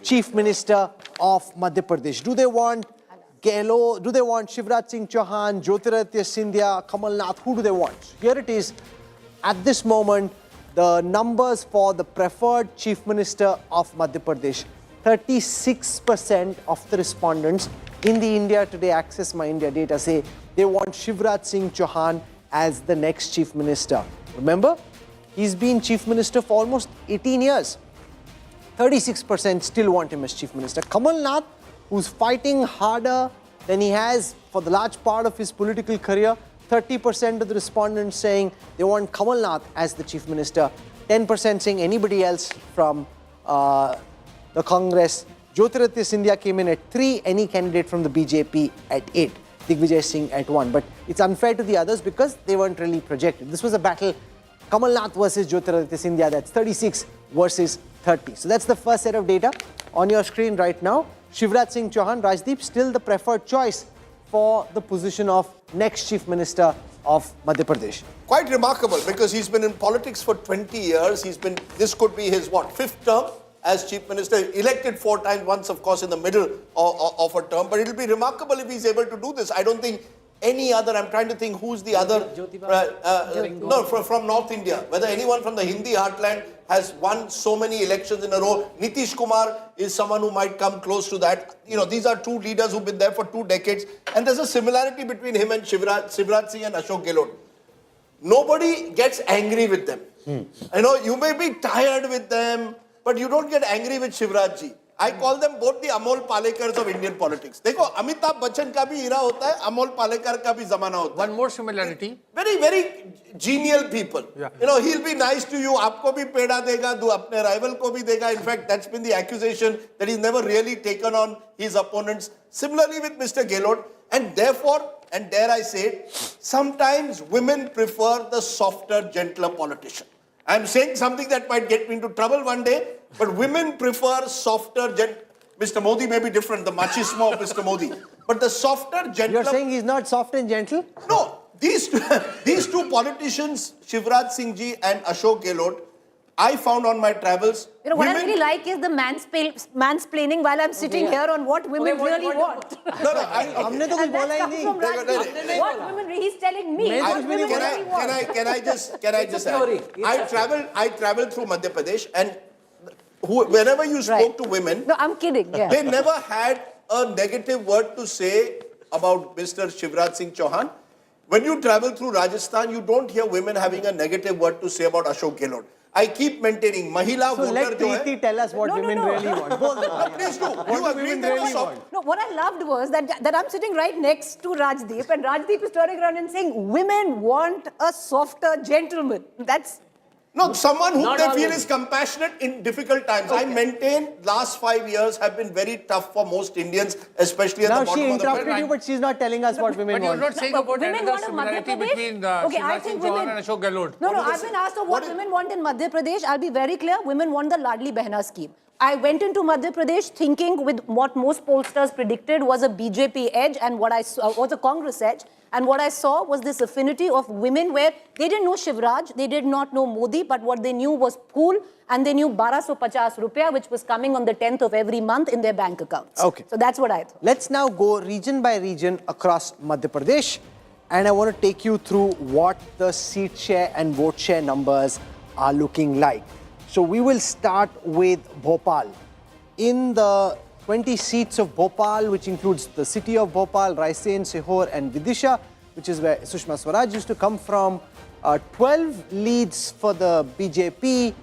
Chief Minister of Madhya Pradesh? Do they want Gehlot? Do they want Shivraj Singh Chauhan, Jyotiraditya Scindia, Kamal Nath? Who do they want? Here it is. At this moment, the numbers for the preferred Chief Minister of Madhya Pradesh. 36% of the respondents in the India Today Access My India data say they want Shivraj Singh Chauhan as the next Chief Minister. Remember, he's been Chief Minister for almost 18 years. 36% still want him as Chief Minister. Kamal Nath, who's fighting harder than he has for the large part of his political career, 30% of the respondents saying they want Kamal Nath as the Chief Minister. 10% saying anybody else from the Congress. Jyotiraditya Scindia came in at 3, any candidate from the BJP at 8, Digvijay Singh at 1. But it's unfair to the others because they weren't really projected. This was a battle, Kamal Nath versus Jyotiraditya Scindia, that's 36 versus 30. So that's the first set of data on your screen right now. Shivraj Singh Chauhan, Rajdeep, still the preferred choice for the position of next Chief Minister of Madhya Pradesh. Quite remarkable because he's been in politics for 20 years. This could be his, what, 5th term as Chief Minister, elected 4 times, once of course in the middle of a term. But it'll be remarkable if he's able to do this. I don't think any other, I'm trying to think who's the other, from North India. Whether anyone from the Hindi heartland has won so many elections in a row. Nitish Kumar is someone who might come close to that. You know, these are 2 leaders who've been there for 2 decades. And there's a similarity between him and Shivraj Singh and Ashok Gehlot. Nobody gets angry with them. You know, you may be tired with them, but you don't get angry with Shivraj ji. I call them both the Amol Palekars of Indian politics. देखो अमिताभ बच्चन का भी इरा होता है, अमोल पालेकर का भी जमाना होता है. One more similarity. Very, very genial people. Yeah. You know, he'll be nice to you. आपको भी पेड़ा देगा, अपने rival को भी देगा. In fact, that's been the accusation that he's never really taken on his opponents. Similarly with Mr. Gehlot, and therefore, and dare I say it, sometimes women prefer the softer, gentler politician. I'm saying something that might get me into trouble one day, but women prefer softer, Mr. Modi may be different, the machismo of Mr. Modi. But the softer, gentler... You're saying he's not soft and gentle? No. These two politicians, Shivraj Singh ji and Ashok Gehlot, I found on my travels... You know, what I really like is the mansplaining while I'm sitting here on what women really want. No, हमने तो कुछ बोला ही नहीं. What women, he's telling me what women really want. Can I just add? I traveled through Madhya Pradesh, and whenever you spoke to women, no, I'm kidding. Yeah. They never had a negative word to say about Mr. Shivraj Singh Chauhan. When you travel through Rajasthan, you don't hear women having a negative word to say about Ashok Gehlot. I keep maintaining Mahila So voter let Preeti tell us what women really want. Please do. You agree that really soft? No, what I loved was that I'm sitting right next to Rajdeep, and Rajdeep is turning around and saying, women want a softer gentleman. That's... No, someone who they feel is compassionate in difficult times. Okay. I maintain last 5 years have been very tough for most Indians, especially at the bottom of the... Now she interrupted you, but she's not telling us what women want. But you're not saying about women another want a Madhya similarity Pradesh? between I Shivraj think Singh Chauhan women... and Ashok Gehlot. No, I've been asked what women want in Madhya Pradesh. I'll be very clear. Women want the Ladli Behna scheme. I went into Madhya Pradesh thinking with what most pollsters predicted was a BJP edge and what I saw was a Congress edge. And what I saw was this affinity of women where they didn't know Shivraj, they did not know Modi, but what they knew was pool, and they knew 1250 rupiah, which was coming on the 10th of every month in their bank accounts. Okay. So that's what I thought. Let's now go region by region across Madhya Pradesh, and I want to take you through what the seat share and vote share numbers are looking like. So we will start with Bhopal. In the 20 seats of Bhopal, which includes the city of Bhopal, Raisen, Sihor and Vidisha, which is where Sushma Swaraj used to come from, 12 leads for the BJP,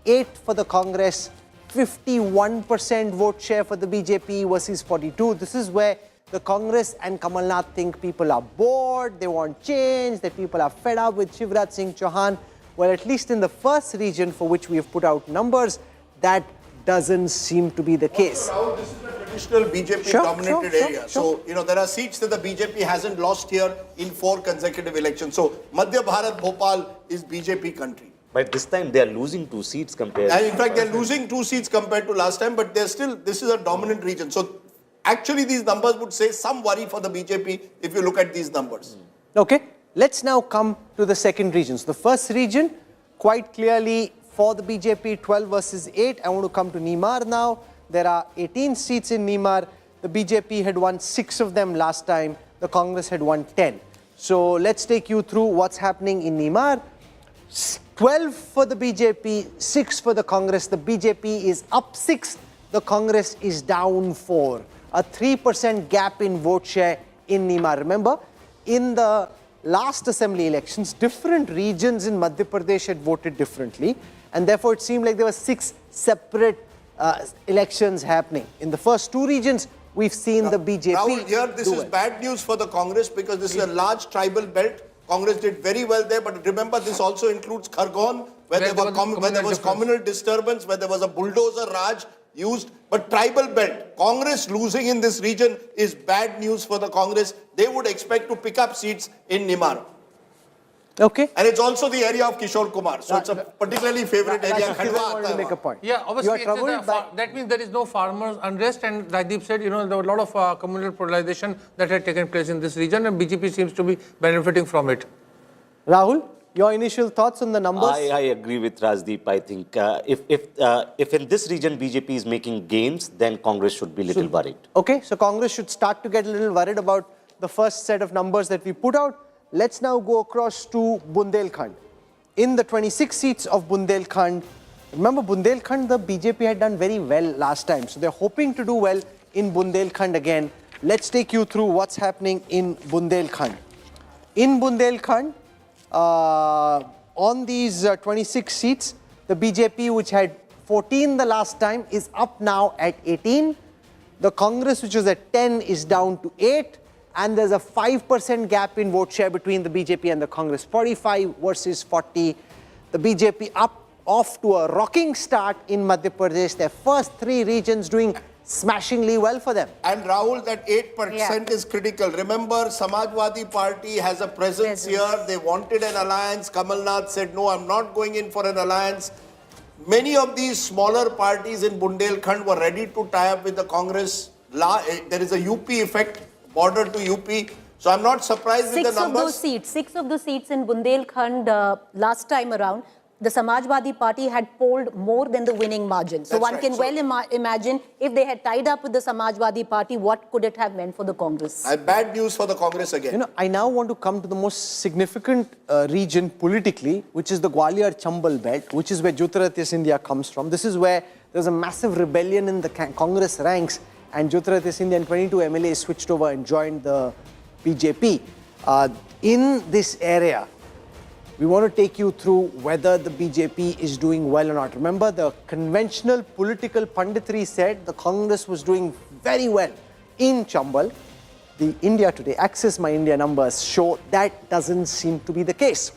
8 for the Congress, 51% vote share for the BJP versus 42. This is where the Congress and Kamal Nath think people are bored, they want change, that people are fed up with Shivraj Singh Chauhan. Well, at least in the first region for which we have put out numbers, that doesn't seem to be the case. Rahul, this is a traditional BJP-dominated area. So, you know, there are seats that the BJP hasn't lost here in 4 consecutive elections. So, Madhya Bharat, Bhopal is BJP country. But this time they are losing 2 seats compared. And in fact, they're losing 2 seats compared to last time, but they're still, this is a dominant region. So, actually, these numbers would say some worry for the BJP if you look at these numbers. Okay, let's now come to the second region. So, the first region, quite clearly, for the BJP, 12 versus 8. I want to come to Nimar now. There are 18 seats in Nimar. The BJP had won 6 of them last time. The Congress had won 10. So let's take you through what's happening in Nimar. 12 for the BJP, 6 for the Congress. The BJP is up 6. The Congress is down 4. A 3% gap in vote share in Nimar. Remember, in the last assembly elections, different regions in Madhya Pradesh had voted differently, and therefore it seemed like there were 6 separate elections happening. In the first 2 regions, we've seen the BJP. Rahul, here this is bad news for the Congress because this is a large tribal belt. Congress did very well there, but remember this also includes Khargone, where there was communal disturbance, where there was a bulldozer Raj used. But tribal belt, Congress losing in this region is bad news for the Congress. They would expect to pick up seats in Nimar. Okay. And it's also the area of Kishore Kumar. So it's a particularly favorite area. To make a point. Yeah, obviously, by... that means there is no farmers' unrest. And Rajdeep said, there were a lot of communal polarization that had taken place in this region, and BJP seems to be benefiting from it. Rahul, your initial thoughts on the numbers? I agree with Rajdeep. I think if in this region BJP is making gains, then Congress should be a little worried. Okay, so Congress should start to get a little worried about the first set of numbers that we put out. Let's now go across to Bundelkhand. In the 26 seats of Bundelkhand, remember Bundelkhand, the BJP had done very well last time. So they're hoping to do well in Bundelkhand again. Let's take you through what's happening in Bundelkhand. In Bundelkhand, on these 26 seats, the BJP, which had 14 the last time, is up now at 18. The Congress, which was at 10, is down to 8. And there's a 5% gap in vote share between the BJP and the Congress. 45 versus 40. The BJP off to a rocking start in Madhya Pradesh. Their first 3 regions doing smashingly well for them. And Rahul, that 8% is critical. Remember, Samajwadi Party has a presence here. They wanted an alliance. Kamal Nath said, no, I'm not going in for an alliance. Many of these smaller parties in Bundelkhand were ready to tie up with the Congress. There is a UP effect, border to UP. So I'm not surprised with the numbers. 6 of the seats in Bundelkhand last time around, the Samajwadi Party had polled more than the winning margin. So one can well imagine if they had tied up with the Samajwadi Party, what could it have meant for the Congress? Bad news for the Congress again. I now want to come to the most significant region politically, which is the Gwalior-Chambal belt, which is where Jyotiraditya Scindia comes from. This is where there's a massive rebellion in the Congress ranks, and Jyotiraditya Scindia and 22 MLAs switched over and joined the BJP. In this area, we want to take you through whether the BJP is doing well or not. Remember, the conventional political punditry said the Congress was doing very well in Chambal. The India Today, Access My India numbers show that doesn't seem to be the case.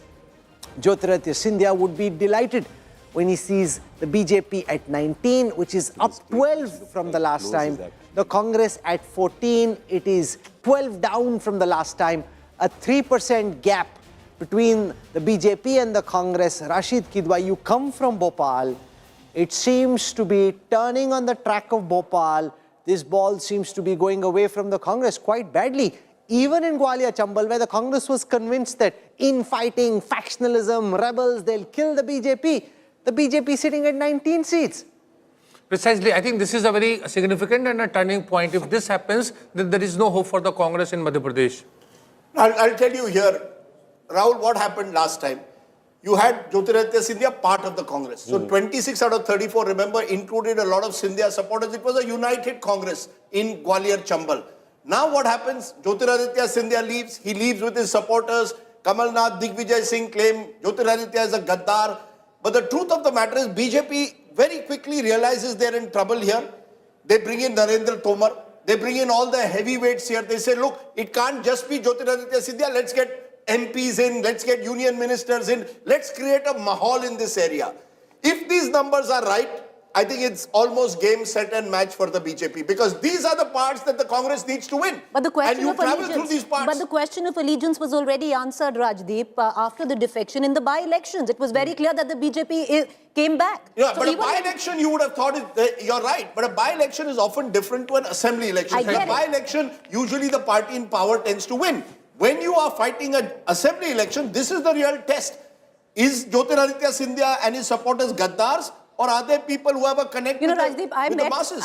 Jyotiraditya Scindia would be delighted when he sees the BJP at 19, which is up 12 from the last time. The Congress at 14, it is 12 down from the last time. A 3% gap between the BJP and the Congress. Rashid Kidwai, you come from Bhopal. It seems to be turning on the track of Bhopal. This ball seems to be going away from the Congress quite badly. Even in Gwalior-Chambal, where the Congress was convinced that infighting, factionalism, rebels, they'll kill the BJP sitting at 19 seats. Precisely. I think this is a very significant and a turning point. If this happens, then there is no hope for the Congress in Madhya Pradesh. I'll tell you here, Rahul, what happened last time? You had Jyotiraditya Scindia part of the Congress. So 26 out of 34, remember, included a lot of Scindia supporters. It was a united Congress in Gwalior-Chambal. Now what happens? Jyotiraditya Scindia leaves. He leaves with his supporters. Kamal Nath, Digvijay Singh claim Jyotiraditya is a Gaddar. But the truth of the matter is BJP very quickly realizes they're in trouble here. They bring in Narendra Tomar. They bring in all the heavyweights here. They say, look, it can't just be Jyotiraditya Scindia. Let's get MPs in, let's get union ministers in, let's create a mahal in this area. If these numbers are right, I think it's almost game, set and match for the BJP because these are the parts that the Congress needs to win. But the question and you travel through these parts. But the question of allegiance was already answered, Rajdeep, after the defection in the by-elections. It was very clear that the BJP came back. Yeah, so but a by-election you would have thought, you're right, but a by-election is often different to an assembly election. In a by-election, usually the party in power tends to win. When you are fighting an assembly election, this is the real test. Is Jyotiraditya Scindia and his supporters Gaddars, Or are there people who have a connect with, Rajdeep, I with met the masses?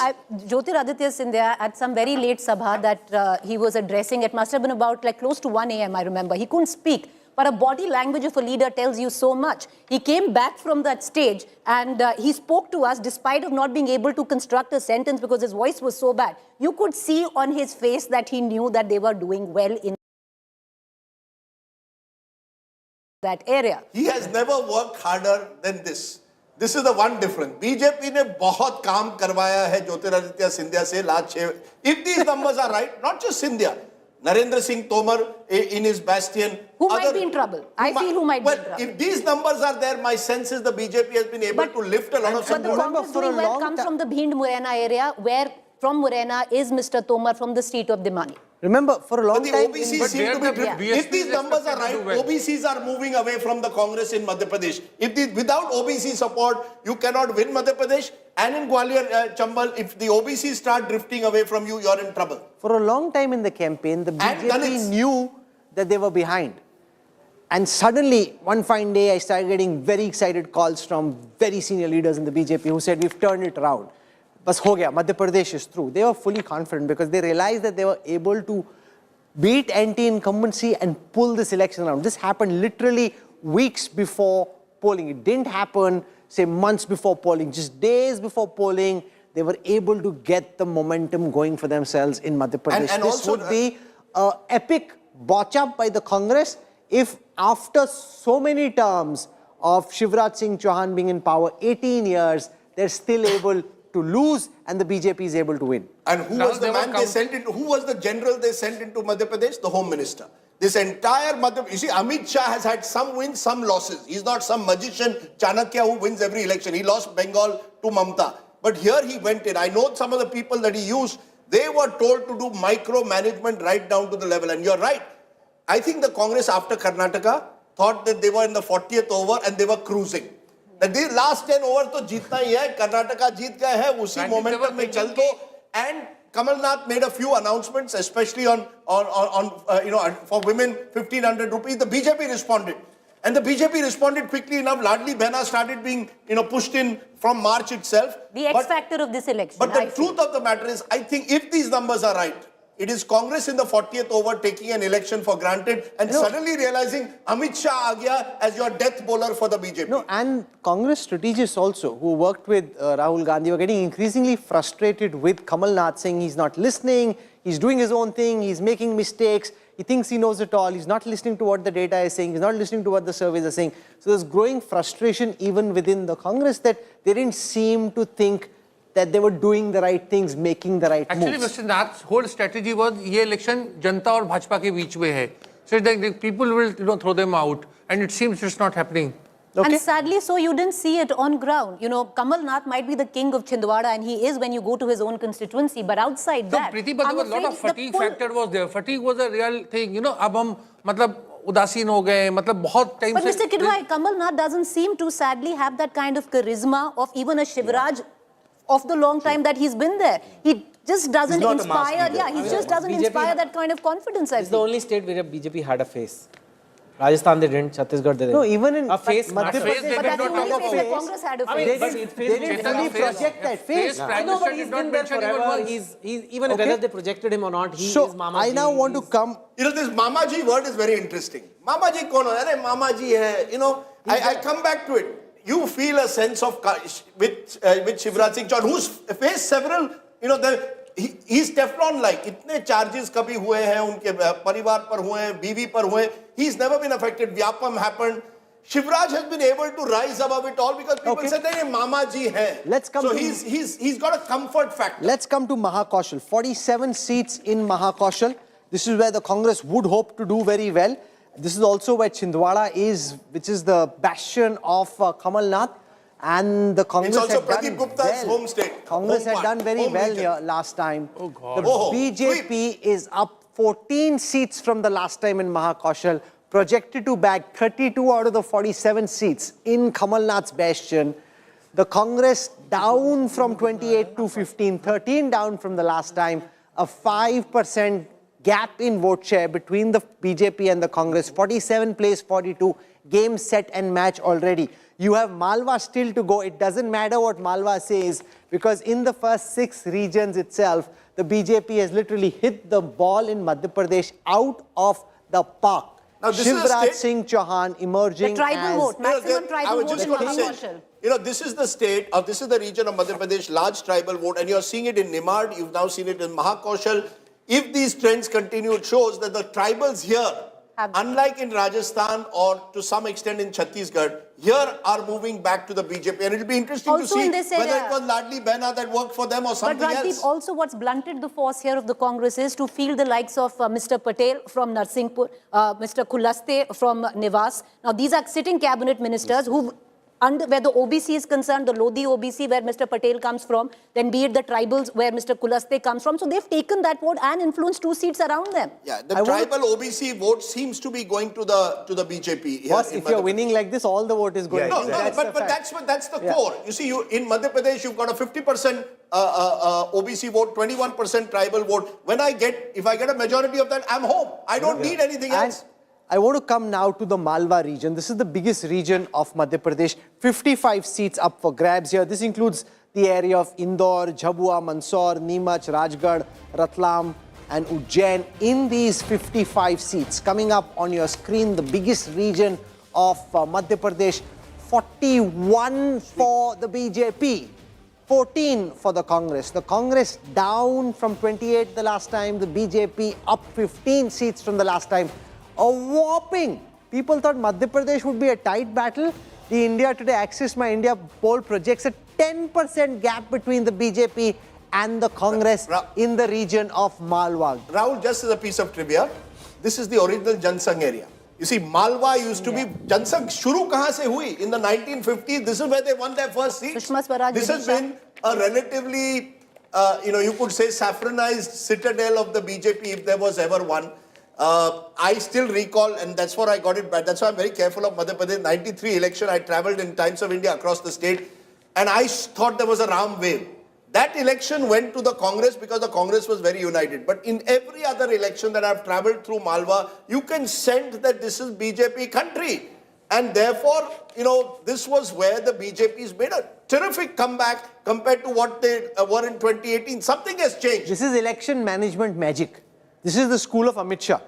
Jyotiraditya Scindia at some very late sabha that he was addressing. It must have been about like close to 1 a.m. I remember. He couldn't speak. But a body language of a leader tells you so much. He came back from that stage and he spoke to us despite of not being able to construct a sentence because his voice was so bad. You could see on his face that he knew that they were doing well in that area. He has never worked harder than this. This is the one difference. BJP ने बहुत काम करवाया है ज्योतिरादित्य सिंधिया से last 6. If these numbers are right, not just Scindia, Narendra Singh Tomar in his bastion. Who might be in trouble? I feel who might be in trouble. If these numbers are there, my sense is the BJP has been able to lift a lot of But the support. Congress doing well comes from the Bhind Morena area, where from Morena is Mr. Tomar from the seat of Dimani. Remember, for a long But the time... OBCs seem to be BSP If these is numbers are expected right, to do well. OBCs are moving away from the Congress in Madhya Pradesh. Without OBC support, you cannot win Madhya Pradesh. And in Gwalior-Chambal, if the OBCs start drifting away from you, you're in trouble. For a long time in the campaign, the BJP knew that they were behind. And suddenly, one fine day, I started getting very excited calls from very senior leaders in the BJP who said, we've turned it around. Bas ho gaya, Madhya Pradesh is through. They were fully confident because they realized that they were able to beat anti-incumbency and pull this election around. This happened literally weeks before polling. It didn't happen, say, months before polling. Just days before polling, they were able to get the momentum going for themselves in Madhya Pradesh. And this also, would be an epic botch-up by the Congress if after so many terms of Shivraj Singh Chauhan being in power, 18 years, they're still able to lose and the BJP is able to win. And who was the man they sent into? Who was the general they sent into Madhya Pradesh? The Home Minister. This entire Madhya... You see, Amit Shah has had some wins, some losses. He's not some magician Chanakya who wins every election. He lost Bengal to Mamta. But here he went in. I know some of the people that he used, they were told to do micromanagement right down to the level. And you're right. I think the Congress after Karnataka thought that they were in the 40th over and they were cruising. That the last 10 over to jeetna hi hai, Karnataka jeet gaya hai, usi momentum mein chal do. And Kamal Nath made a few announcements, especially on for women, 1,500 rupees. The BJP responded. And the BJP responded quickly enough. Ladli Behna started being, pushed in from March itself. The X factor of this election. But the truth of the matter is, I think if these numbers are right, it is Congress in the 40th over taking an election for granted and suddenly realizing Amit Shah aa gaya as your death bowler for the BJP. No, and Congress strategists also, who worked with Rahul Gandhi, were getting increasingly frustrated with Kamal Nath saying he's not listening, he's doing his own thing, he's making mistakes, he thinks he knows it all, he's not listening to what the data is saying, he's not listening to what the surveys are saying. So there's growing frustration even within the Congress that they didn't seem to think that they were doing the right things, making the right moves. Actually, Mr. Nath's whole strategy was, ये election जनता और भाजपा के बीच में है. So the people will, throw them out, and it seems it's not happening. Okay. And sadly, so you didn't see it on ground. Kamal Nath might be the king of Chhindwara, and he is when you go to his own constituency. But outside So, that, Preeti, but there was a lot of fatigue factor was there. Fatigue was a real thing. अब हम मतलब उदासीन हो गए, मतलब बहुत time. But Mr. Kidwai, Kamal Nath doesn't seem to sadly have that kind of charisma of even a Shivraj of the long time that he's been there. He just doesn't inspire. Yeah, he just doesn't inspire that kind of confidence. It's the only state where BJP had a face. Rajasthan they didn't, Chhattisgarh they didn't. No, even in a face. Madhya face, Pradesh, they But that's the did not only talk place about the Congress had a I mean, face. but it's they didn't fully project that face. I know, but he's been there forever. He's even whether they projected him or not, he is Mama I Ji. now want to come... This Mama Ji word is very interesting. Mama Ji kaun hai? Arey Mama Ji hai. I come back to it. You feel a sense of with Shivraj Singh Chauhan, who's faced several, he's Teflon-like. Itne charges kabhi hue hain, unke parivar par hue hain, biwi par hue hain. He's never been affected. Vyapam happened. Shivraj has been able to rise above it all because people said, "Hey, Mama Ji hai." Let's come so to he's got a comfort factor. Let's come to Mahakoshal. 47 seats in Mahakoshal. This is where the Congress would hope to do very well. This is also where Chhindwara is, which is the bastion of Kamal Nath. And the Congress It's also had Pradeep done Gupta's well. home state. Congress home had part, done very home well region. here last time. Oh, God. The BJP is up 14 seats from the last time in Mahakoshal, projected to bag 32 out of the 47 seats in Kamal Nath's bastion. The Congress down from 28 to 15, 13 down from the last time, a 5% gap in vote share between the BJP and the Congress. 47 plays 42, game set and match already. You have Malwa still to go. It doesn't matter what Malwa says, because in the first 6 regions itself, the BJP has literally hit the ball in Madhya Pradesh out of the park. Now, this is a Shivraj state- Singh Chauhan emerging The tribal as... vote, maximum I tribal was vote just in going to Mahakoshal. say, this is the state, or this is the region of Madhya Pradesh, large tribal vote, and you're seeing it in Nimad, you've now seen it in Mahakoshal. If these trends continue, it shows that the tribals here, unlike in Rajasthan or to some extent in Chhattisgarh, here are moving back to the BJP. And it'll be interesting to Also see in this whether area- it was Ladli Behna that worked for them or But something Rajdeep, else. also what's blunted the force here of the Congress is to field the likes of Mr. Patel from Narsinghpur, Mr. Kulaste from Nivas. Now, these are sitting cabinet ministers who, where the OBC is concerned, the Lodi OBC where Mr. Patel comes from, then be it the tribals where Mr. Kulaste comes from. So they've taken that vote and influenced 2 seats around them. Yeah, the tribal OBC vote seems to be going to the BJP. Here Boss, in if Madhya you're Pradesh. winning like this, all the vote is going. No, That's the fact. that's the core. You see, in Madhya Pradesh, you've got a 50% OBC vote, 21% tribal vote. If I get a majority of that, I'm home. I don't need anything And else. I want to come now to the Malwa region. This is the biggest region of Madhya Pradesh. 55 seats up for grabs here. This includes the area of Indore, Jhabua, Mandsaur, Neemach, Rajgarh, Ratlam and Ujjain. In these 55 seats, coming up on your screen, the biggest region of Madhya Pradesh, 41 for the BJP. 14 for the Congress. The Congress down from 28 the last time. The BJP up 15 seats from the last time. A whopping. People thought Madhya Pradesh would be a tight battle. The India Today Access My India poll projects a 10% gap between the BJP and the Congress in the region of Malwa. Rahul, just as a piece of trivia, this is the original Jansangh area. You see, Malwa used to be, Jansangh shuru kahan se hui? In the 1950s, this is where they won their first seat. Sushma Swaraj, This has Vidisha. been a relatively, you could say saffronized citadel of the BJP if there was ever one. I still recall, and that's what I got it back. That's why I'm very careful of Madhya Pradesh. 93 election, I travelled in Times of India across the state, and I thought there was a Ram wave. That election went to the Congress because the Congress was very united. But in every other election that I've travelled through Malwa, you can sense that this is BJP country. And therefore, this was where the BJP's made a terrific comeback compared to what they were in 2018. Something has changed. This is election management magic. This is the school of Amit Shah.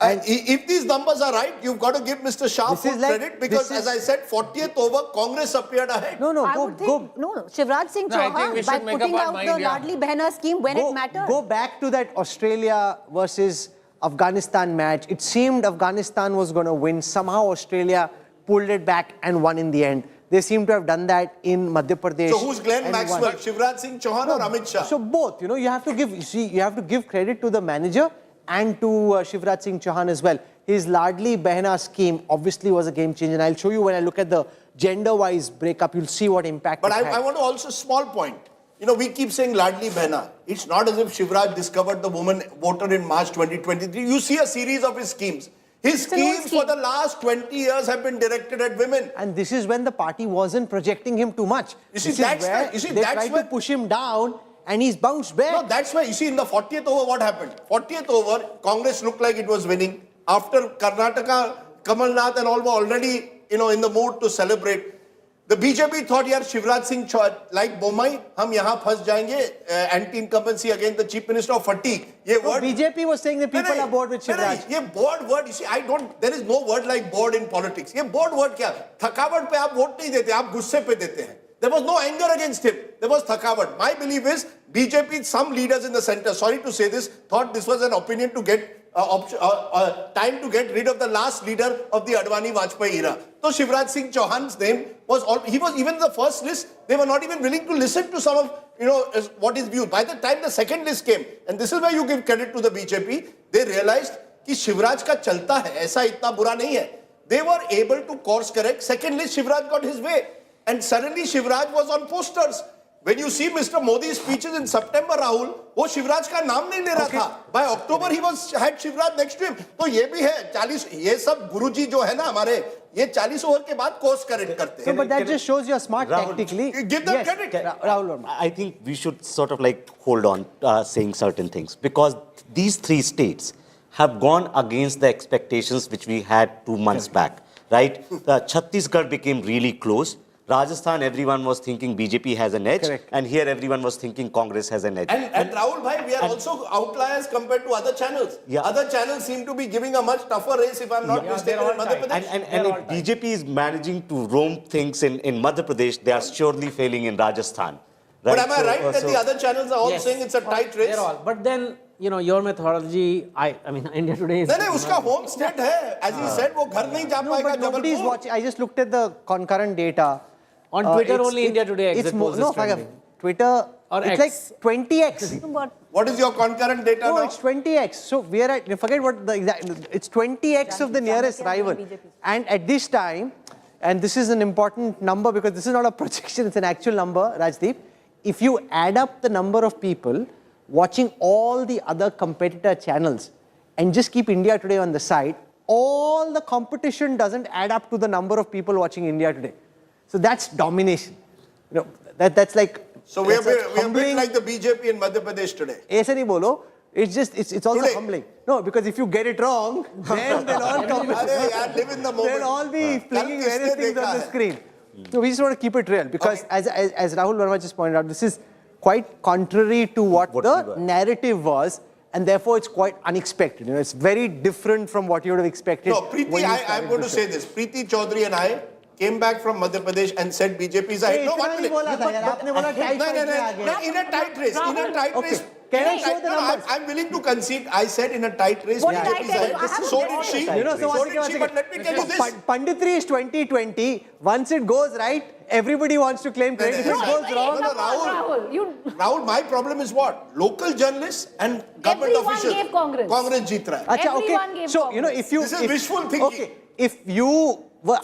And if these numbers are right, you've got to give Mr. Shah This full is like- credit because, this is- as I said, 40th over, Congress appeared ahead. No, I would think, Shivraj Singh No, I think we Chauhan, by should make up putting our out mind, the yeah. Ladli Behna scheme when it mattered. Go back to that Australia versus Afghanistan match. It seemed Afghanistan was going to win. Somehow Australia pulled it back and won in the end. They seem to have done that in Madhya Pradesh. So who's Glenn and Maxwell, won. Shivraj Singh Chauhan or Amit Shah? So both, you have to give credit to the manager and to Shivraj Singh Chauhan as well. His Ladli Behna scheme obviously was a game changer. And I'll show you when I look at the gender-wise breakup, you'll see what impact But it had. I want to also, small point. We keep saying Ladli Behna. It's not as if Shivraj discovered the woman voter in March 2023. You see a series of his schemes. His It's an old schemes scheme. for the last 20 years have been directed at women. And this is when the party wasn't projecting him too much. You see, This is that's where where- you see, they that's tried where- to push him down and he's bounced back. No, that's why, you see, in the 40th over, what happened? 40th over, Congress looked like it was winning. After Karnataka, Kamal Nath and all were already, in the mood to celebrate. The BJP thought, yaar, Shivraj Singh Chauhan, like Bomai, hum yahan phas jayenge, anti-incumbency against the Chief Minister of fatigue. Ye No, word, BJP was saying that people are bored with Shivraj. ये bored word, you see, there is no word like bored in politics. ये bored word क्या? थकावट पे आप vote नहीं देते, आप गुस्से पे देते हैं. There was no anger against him. There was thakavat. My belief is BJP, some leaders in the center, sorry to say this, thought this was an opinion to get time to get rid of the last leader of the Advani-Vajpayee era. So Shivraj Singh Chauhan's name he was even the first list. They were not even willing to listen to some of what his views. By the time the second list came, and this is where you give credit to the BJP, they realized कि शिवराज का चलता है, ऐसा इतना बुरा नहीं है. They were able to course correct. Second list, Shivraj got his way. And suddenly Shivraj was on posters. When you see Mr. Modi's speeches in September, Rahul, वो शिवराज का नाम नहीं ले रहा था. By October, he had Shivraj next to him. तो ये भी है 40, ये सब गुरुजी जो है ना हमारे, ये 40 ओवर के बाद कोर्स करेक्ट करते So, हैं. but that just shows you're smart Rahul, tactically. give them credit. Rahul Verma. I think we should sort of like hold on saying certain things because these three states have gone against the expectations which we had 2 months back. right? Chhattisgarh became really close. Rajasthan, everyone was thinking BJP has an edge. Correct. And here everyone was thinking Congress has an edge. And Rahul bhai, we are also outliers compared to other channels. Yeah. Other channels seem to be giving a much tougher race, if I'm not mistaken, in Madhya Pradesh. And if BJP is managing to roam things in Madhya Pradesh, they are surely failing in Rajasthan. But Right? am I right that the other channels are all Yes. saying it's a tight race? They're all. But then, you know, your methodology, I mean, India Today is... नहीं उसका home state है. As he said, वो घर नहीं जा No, पाएगा but nobody is Jabalpur. watching. I just looked at the concurrent data. On Twitter It's- only India Today exit polls no, is trending. Twitter, Or it's X. like 20x. What is your concurrent data No, now? it's 20x. So we are at, forget what the exact, it's 20x of the nearest rival. And at this time, and this is an important number because this is not a projection, it's an actual number, Rajdeep. If you add up the number of people watching all the other competitor channels and just keep India Today on the side, all the competition doesn't add up to the number of people watching India Today. So that's domination. You know, that's like... So we are that's a a bit humbling- like the BJP in Madhya Pradesh today. ऐसे नहीं बोलो. It's just, it's also Today. humbling. No, because if you get it wrong, then they'll all come. अरे यार, live in the moment. They'll all be flinging कल किसने various things देखा on the है? screen. So we just want to keep it real because as Rahul Verma just pointed out, this is quite contrary to what the narrative was, and therefore it's quite unexpected. You know, it's very different from what you would have expected. No, when Preeti, you I'm started going to the say show. this. Preeti Chaudhary and I came back from Madhya Pradesh and said BJP is ahead. Hey, No, इतना one नहीं minute. बोला था यार, आपने बोला tight No, fight no, में आ no, गए. no, in a tight race. In a tight Okay. race. Can I In a show tight- the no, no, numbers? I'm willing to concede. I said in a tight race, What did BJP I is tell you? ahead. I have So to did she. You know, so So one did she. But let me tell you this. Panditri is 2020. Once it goes right, everybody wants to claim credit. If it No, goes wrong, no, Rahul. Rahul, my problem is what? Local journalists and government Everyone officials. gave Congress. Congress jeet raha hai. Acha, okay. Everyone gave So, you know, Congress. if you... This is if- wishful thinking. Okay, if you were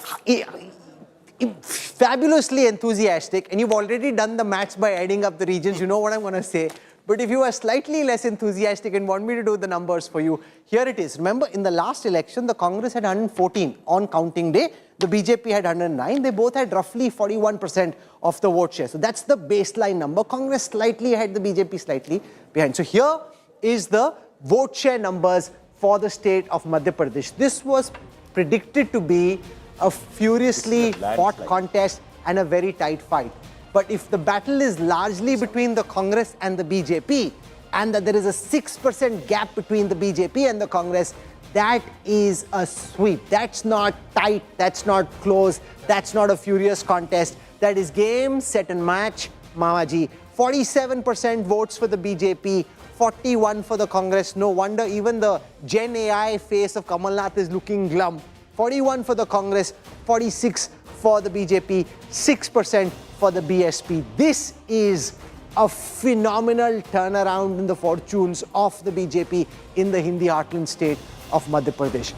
fabulously enthusiastic and you've already done the maths by adding up the regions, you know what I'm going to say. But if you are slightly less enthusiastic and want me to do the numbers for you, here it is. Remember, in the last election, the Congress had 114 on counting day. The BJP had 109. They both had roughly 41% of the vote share. So that's the baseline number. Congress slightly ahead, the BJP slightly behind. So here is the vote share numbers for the state of Madhya Pradesh. This was predicted to be a furiously fought contest and a very tight fight. But if the battle is largely between the Congress and the BJP, and that there is a 6% gap between the BJP and the Congress, that is a sweep. That's not tight, that's not close, that's not a furious contest. That is game, set and match, Mamaji. 47% votes for the BJP, 41 for the Congress. No wonder even the Gen AI face of Kamal Nath is looking glum. 41 for the Congress, 46 for the BJP, 6% for the BSP. This is a phenomenal turnaround in the fortunes of the BJP in the Hindi heartland state of Madhya Pradesh.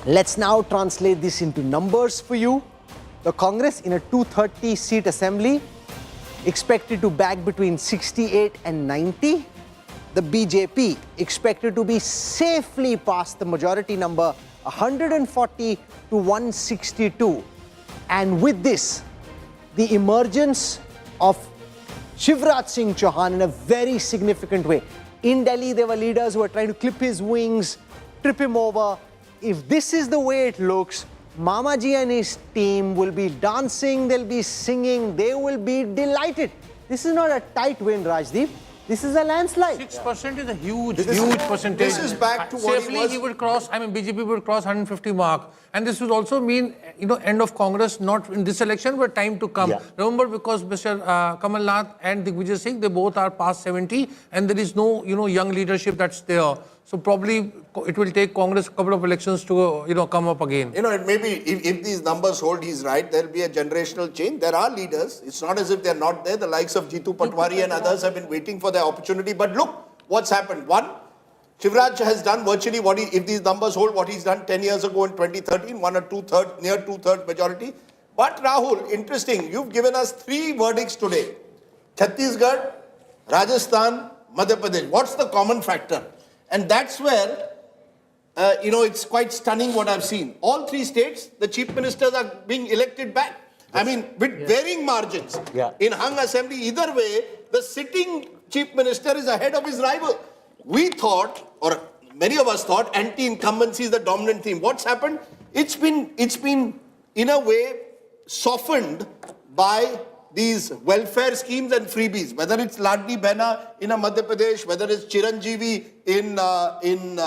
Let's now translate this into numbers for you. The Congress in a 230-seat assembly expected to bag between 68 and 90. The BJP expected to be safely past the majority number, 140 to 162. And with this, the emergence of Shivraj Singh Chauhan in a very significant way. In Delhi, there were leaders who were trying to clip his wings, trip him over. If this is the way it looks, Mamaji and his team will be dancing, they'll be singing, they will be delighted. This is not a tight win, Rajdeep. This is a landslide. 6% is a huge percentage. This is back to what Safely he was. he would cross, I mean, BJP would cross 150 mark. And this would also mean, you know, end of Congress, not in this election, but time to come. Yeah. Remember, because Mr. Kamal Nath and Digvijay Singh, they both are past 70, and there is no, you know, young leadership that's there. So probably it will take Congress a couple of elections to, you know, come up again. You know, it may be, if these numbers hold, he's right, there'll be a generational change. There are leaders. It's not as if they're not there. The likes of Jitu Patwari and others have been waiting for their opportunity. But look what's happened. One, Shivraj has done virtually what he, if these numbers hold, what he's done 10 years ago in 2013, near two-thirds majority. But Rahul, interesting, you've given us 3 verdicts today. Chhattisgarh, Rajasthan, Madhya Pradesh. What's the common factor? And that's where, you know, it's quite stunning what I've seen. All 3 states, the chief ministers are being elected back. I mean, with varying margins. Yeah. In hung assembly, either way, the sitting chief minister is ahead of his rival. We thought, or many of us thought, anti-incumbency is the dominant theme. What's happened? it's been in a way softened by these welfare schemes and freebies, whether it's Ladli Behna in Madhya Pradesh, whether it's Chiranjeevi in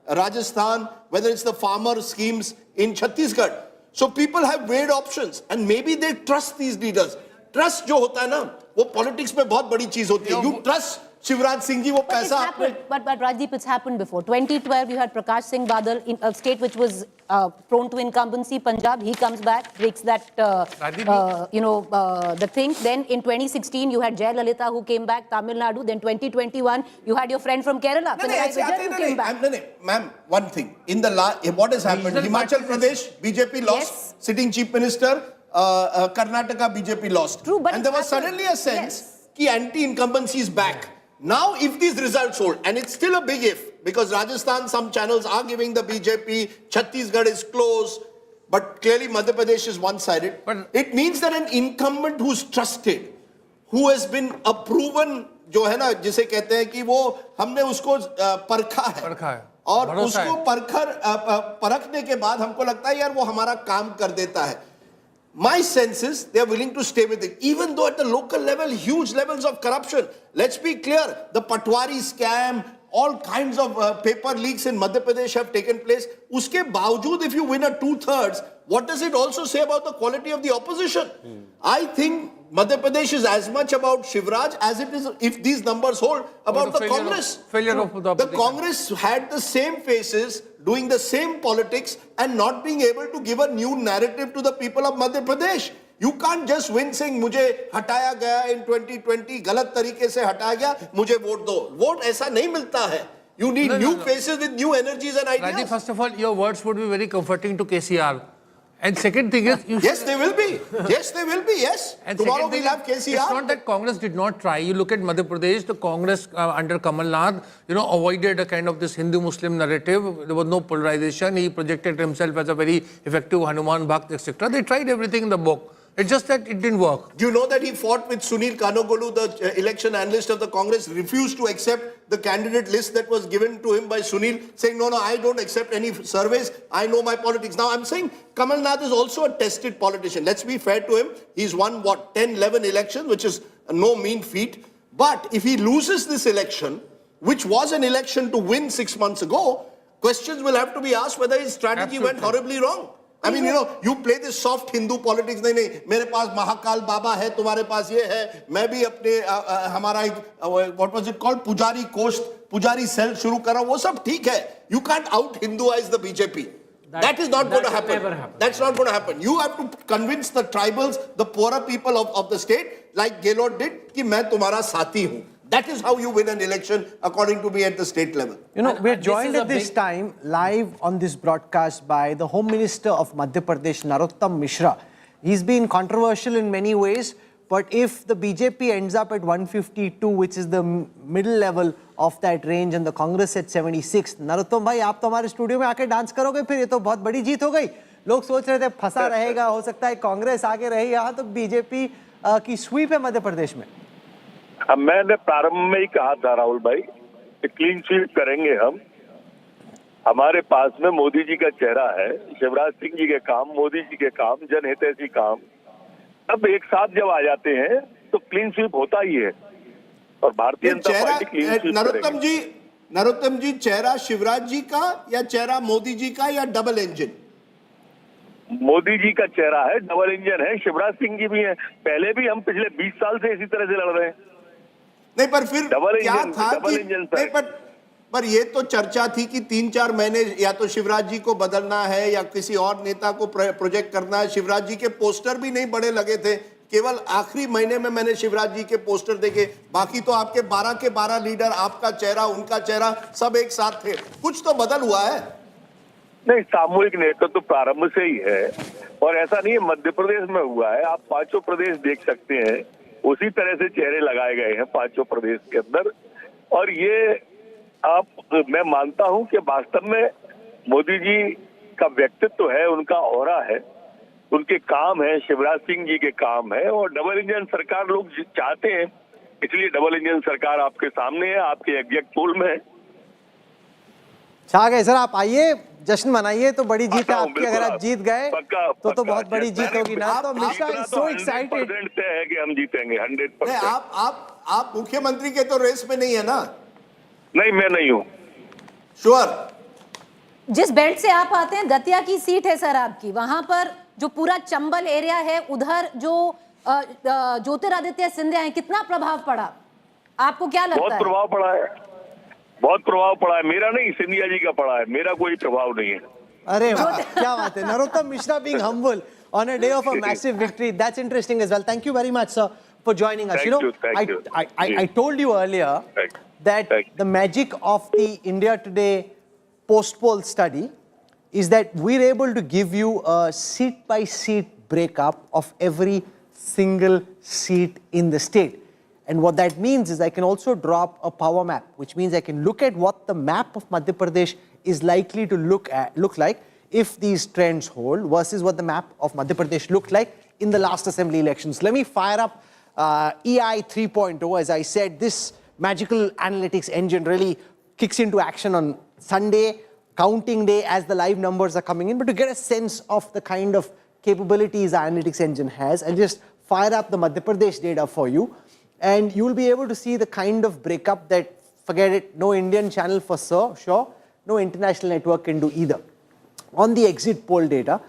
Rajasthan, whether it's the farmer schemes in Chhattisgarh. So people have weighed options and maybe they trust these leaders. Trust जो होता है ना, वो politics में बहुत बड़ी चीज होती है. You trust शिवराज सिंह जी वो पैसा आपने. But Rajdeep, it's happened before. 2012, you had Prakash Singh Badal in a state which was prone to incumbency, Punjab. He comes back, breaks that, the thing. Then in 2016, you had Jayalalitha who came back, Tamil Nadu. Then 2021, you had your friend from Kerala, Pinarayi Vijayan, who came back. Ma'am, one thing. In the what has happened? Himachal Pradesh, BJP lost. Sitting Chief Minister, Karnataka, BJP lost. True, but and there was suddenly a sense that anti-incumbency is back. Now, if these results hold, and it's still a big if, because Rajasthan, some channels are giving the BJP, Chhattisgarh is close, but clearly Madhya Pradesh is one-sided. It means that an incumbent who's trusted, who has been a proven, जो है ना, जिसे कहते हैं कि वो हमने उसको परखा है, और उसको परखने के बाद हमको लगता है यार वो हमारा काम कर देता है. My sense is they are willing to stay with it, even though at the local level, huge levels of corruption. Let's be clear, the Patwari scam, all kinds of paper leaks in Madhya Pradesh have taken place. Uske bawajood, if you win a 2/3, what does it also say about the quality of the opposition? I think Madhya Pradesh is as much about Shivraj as it is, if these numbers hold, about the Congress. Failure of the opposition. The Congress had the same faces, doing the same politics and not being able to give a new narrative to the people of Madhya Pradesh. You can't just win saying मुझे हटाया गया in 2020, गलत तरीके से हटाया गया, मुझे vote दो. वोट ऐसा नहीं मिलता है. You need new faces with new energies and ideas. Rajdeep, first of all, your words would be very comforting to KCR. And second thing is... Yes, they will be. Yes, they will be. Yes. And tomorrow we'll have KCR. It's not that Congress did not try. You look at Madhya Pradesh, the Congress under Kamal Nath, avoided a kind of this Hindu-Muslim narrative. There was no polarization. He projected himself as a very effective Hanuman Bhakt, etc. They tried everything in the book. It's just that it didn't work. Do you know that he fought with Sunil Kanogolu, the election analyst of the Congress, refused to accept the candidate list that was given to him by Sunil, saying, no, I don't accept any surveys. I know my politics. Now, I'm saying Kamal Nath is also a tested politician. Let's be fair to him. He's won, 10, 11 elections, which is no mean feat. But if he loses this election, which was an election to win 6 months ago, questions will have to be asked whether his strategy went horribly wrong. I mean, you play this soft Hindu politics. नहीं, मेरे पास महाकाल बाबा है, तुम्हारे पास ये है, मैं भी अपने हमारा एक what was it called, पुजारी कोष्ठ, पुजारी सेल शुरू कर रहा हूँ, वो सब ठीक है. You can't out-Hinduize the BJP. That is not going to happen. That's not going to happen. You have to convince the tribals, the poorer people of the state, like Gehlot did, कि मैं तुम्हारा साथी हूँ. That is how you win an election, according to me, at the state level. We're joined at this time live on this broadcast by the Home Minister of Madhya Pradesh, Narottam Mishra. He's been controversial in many ways, but if the BJP ends up at 152, which is the middle level of that range, and the Congress at 76, Narottam bhai, आप तो हमारे studio में आके dance करोगे, फिर ये तो बहुत बड़ी जीत हो गई. लोग सोच रहे थे फंसा रहेगा, हो सकता है कांग्रेस आगे रहे, यहाँ तो बीजेपी की स्वीप है मध्य प्रदेश में. अब मैंने प्रारंभ में ही कहा था राहुल भाई कि क्लीन स्वीप करेंगे हम. हमारे पास में मोदी जी का चेहरा है, शिवराज सिंह जी के काम, मोदी जी के काम, जनहितैषी काम, अब एक साथ जब आ जाते हैं तो क्लीन स्वीप होता ही है. और Bharatiya Janata party clean sweep करेगी. नरोत्तम जी, चेहरा शिवराज जी का या चेहरा मोदी जी का या डबल इंजन? मोदी जी का चेहरा है, डबल इंजन है. शिवराज सिंह जी भी हैं. पहले भी हम पिछले 20 साल से इसी तरह से लड़ रहे हैं. नहीं, पर फिर क्या था कि पर ये तो चर्चा थी कि 3-4 महीने या तो शिवराज जी को बदलना है या किसी और नेता को प्रोजेक्ट करना है. शिवराज जी के पोस्टर भी नहीं बड़े लगे थे. केवल आखिरी महीने में मैंने शिवराज जी के पोस्टर देखे. बाकी तो आपके 12 के 12 लीडर, आपका चेहरा, उनका चेहरा, सब एक साथ थे. कुछ तो बदल हुआ है. नहीं, सामूहिक नेतृत्व तो प्रारंभ से ही है और ऐसा नहीं है मध्य प्रदेश में हुआ है. आप 5 प्रदेश देख सकते हैं, उसी तरह से चेहरे लगाए गए हैं 5 प्रदेश के अंदर. और ये मैं मानता हूं कि वास्तव में मोदी जी का व्यक्तित्व है, उनका ऑरा है, उनके काम है, शिवराज सिंह जी के काम है. और डबल इंजन सरकार लोग चाहते हैं, इसलिए डबल इंजन सरकार आपके सामने है, आपके एग्जैक्ट पोल में है. छा गए सर, आप आइए, जश्न मनाइए, तो बड़ी जीत है आता हूं, आपकी। अगर बिल्कुल, आप जीत गए तो बहुत बड़ी जीत होगी ना। तो मिश्रा इज सो एक्साइटेड। 100% तय है कि हम जीतेंगे, 100%। नहीं, आप मुख्यमंत्री के तो रेस में नहीं है ना? नहीं, मैं नहीं हूँ। श्योर? जिस बेल्ट से आप आते हैं, दतिया की सीट है सर आपकी, वहां पर जो पूरा चंबल एरिया है, उधर जो ज्योतिरादित्य सिंधिया है, कितना प्रभाव पड़ा आपको, क्या लगता बहुत है? प्रभाव पड़ा है, बहुत प्रभाव पड़ा है। मेरा नहीं, सिंधिया जी का पड़ा है, मेरा कोई प्रभाव नहीं है। अरे वाह, क्या बात है। Narottam Mishra being humble on a day of a massive victory. That's interesting as well. Thank you very much, sir, for joining us. Thank you. I told you earlier that Thank you. the magic of the India Today post-poll study is that we're able to give you a seat-by-seat breakup of every single seat in the state. And what that means is I can also drop a power map, which means I can look at what the map of Madhya Pradesh is likely to look like if these trends hold versus what the map of Madhya Pradesh looked like in the last assembly elections. Let me fire up EI 3.0. As I said, this magical analytics engine really kicks into action on Sunday, counting day, as the live numbers are coming in. But to get a sense of the kind of capabilities our analytics engine has, I'll just fire up the Madhya Pradesh data for you. And you'll be able to see the kind of breakup that, forget it, no Indian channel for sure, no international network can do either. On the exit poll data,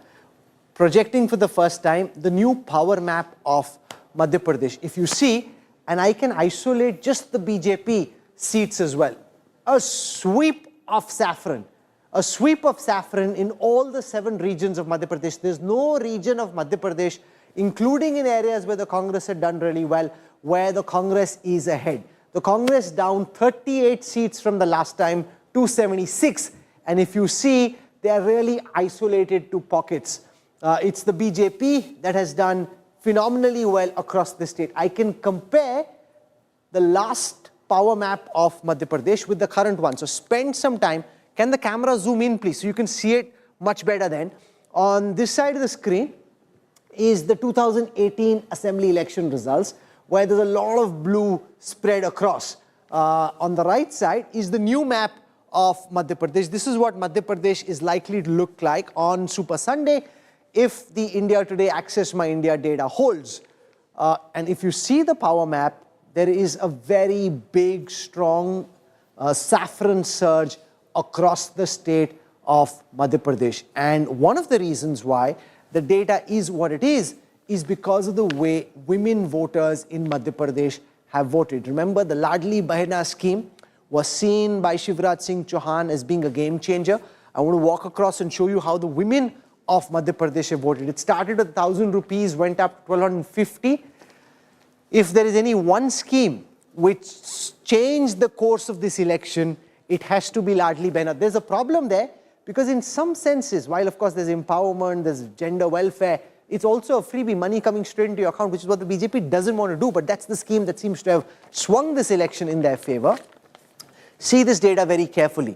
projecting for the first time the new power map of Madhya Pradesh. If you see, and I can isolate just the BJP seats as well, a sweep of saffron in all the 7 regions of Madhya Pradesh. There's no region of Madhya Pradesh, including in areas where the Congress had done really well, where the Congress is ahead. The Congress down 38 seats from the last time, 276. And if you see, they are really isolated to pockets. It's the BJP that has done phenomenally well across the state. I can compare the last power map of Madhya Pradesh with the current one. So spend some time. Can the camera zoom in, please, so you can see it much better then. On this side of the screen is the 2018 assembly election results, where there's a lot of blue spread across. On the right side is the new map of Madhya Pradesh. This is what Madhya Pradesh is likely to look like on Super Sunday if the India Today Access My India data holds. And if you see the power map, there is a very big, strong saffron surge across the state of Madhya Pradesh. And one of the reasons why the data is what it is because of the way women voters in Madhya Pradesh have voted. Remember, the Ladli Bahena scheme was seen by Shivraj Singh Chauhan as being a game changer. I want to walk across and show you how the women of Madhya Pradesh have voted. It started at 1,000 rupees, went up to 1,250. If there is any one scheme which changed the course of this election, it has to be Ladli Bahena. There's a problem there because in some senses, while of course there's empowerment, there's gender welfare, it's also a freebie, money coming straight into your account, which is what the BJP doesn't want to do. But that's the scheme that seems to have swung this election in their favor. See this data very carefully.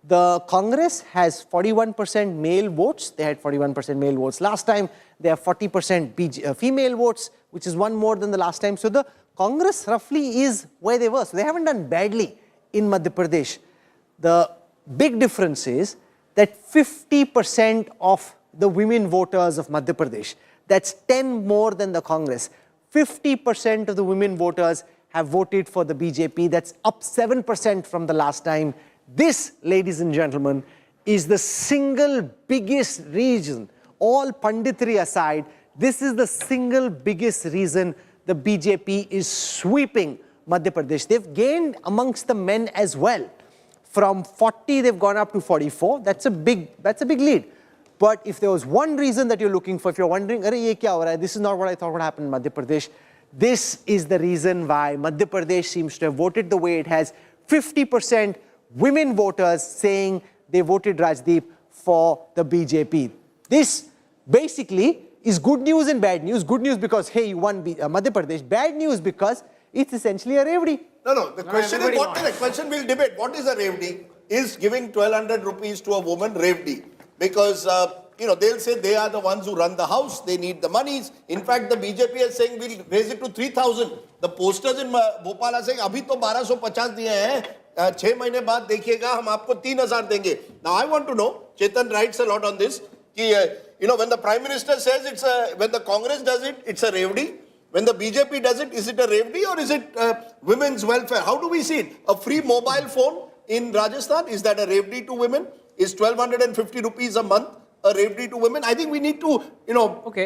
The Congress has 41% male votes. They had 41% male votes last time. They have 40% female votes, which is one more than the last time. So the Congress roughly is where they were. So they haven't done badly in Madhya Pradesh. The big difference is that 50% of the women voters of Madhya Pradesh, that's 10 more than the Congress. 50% of the women voters have voted for the BJP. That's up 7% from the last time. This, ladies and gentlemen, is the single biggest reason, all panditry aside, this is the single biggest reason the BJP is sweeping Madhya Pradesh. They've gained amongst the men as well. From 40, they've gone up to 44. That's a big lead. But if there was one reason that you're looking for, if you're wondering, "Arey, ye kya ho raha hai? This is not what I thought would happen in Madhya Pradesh," this is the reason why Madhya Pradesh seems to have voted the way it has. 50% women voters saying they voted Rajdeep for the BJP. This basically is good news and bad news. Good news because, hey, you won Madhya Pradesh. Bad news because it's essentially a revdi. No. The question is, what is the question we'll debate? What is a revdi? Is giving 1,200 rupees to a woman revdi? Because, they'll say they are the ones who run the house. They need the monies. In fact, the BJP is saying we'll raise it to 3,000. The posters in Bhopal are saying, abhi to 1,250 diye hain. 6 महीने बाद देखिएगा हम आपको 3,000 देंगे. Now I want to know, Chetan writes a lot on this, कि when the Prime Minister says when the Congress does it, it's a revdi. When the BJP does it, is it a revdi or is it women's welfare? How do we see it? A free mobile phone in Rajasthan, is that a revdi to women? Is 1,250 rupees a month a revdi to women? I think we need to,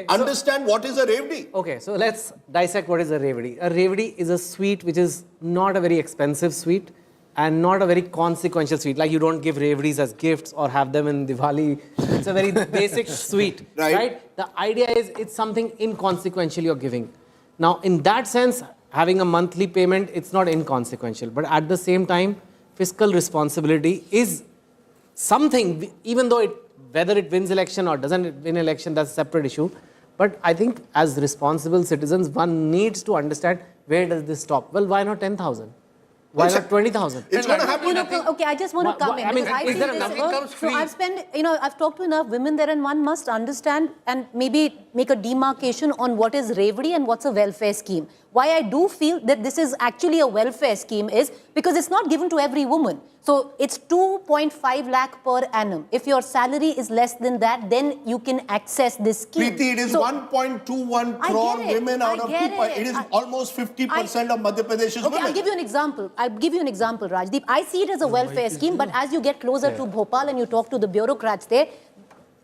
understand what is a revdi. Okay, so let's dissect what is a revdi. A revdi is a sweet which is not a very expensive sweet and not a very consequential sweet. Like you don't give revdis as gifts or have them in Diwali. It's a very basic sweet, right? The idea is it's something inconsequential you're giving. Now, in that sense, having a monthly payment, it's not inconsequential. But at the same time, fiscal responsibility is something, even though whether it wins election or doesn't win election, that's a separate issue. But I think as responsible citizens, one needs to understand, where does this stop? Well, why not 10,000? Why not 20,000? It's going to happen. Okay, I just want to come in. I mean, because I is see there this nothing work. comes So free? I've spent, I've talked to enough women there, and one must understand and maybe make a demarcation on what is revdi and what's a welfare scheme. Why I do feel that this is actually a welfare scheme is because it's not given to every woman. So it's 2.5 lakh per annum. If your salary is less than that, then you can access this scheme. Preeti, it is So 1.21 I crore get it. women out of 2. It is almost 50% of Madhya Pradesh's Okay, women. I'll give you an example. Rajdeep. I see it as a welfare scheme, but as you get closer to Bhopal and you talk to the bureaucrats there,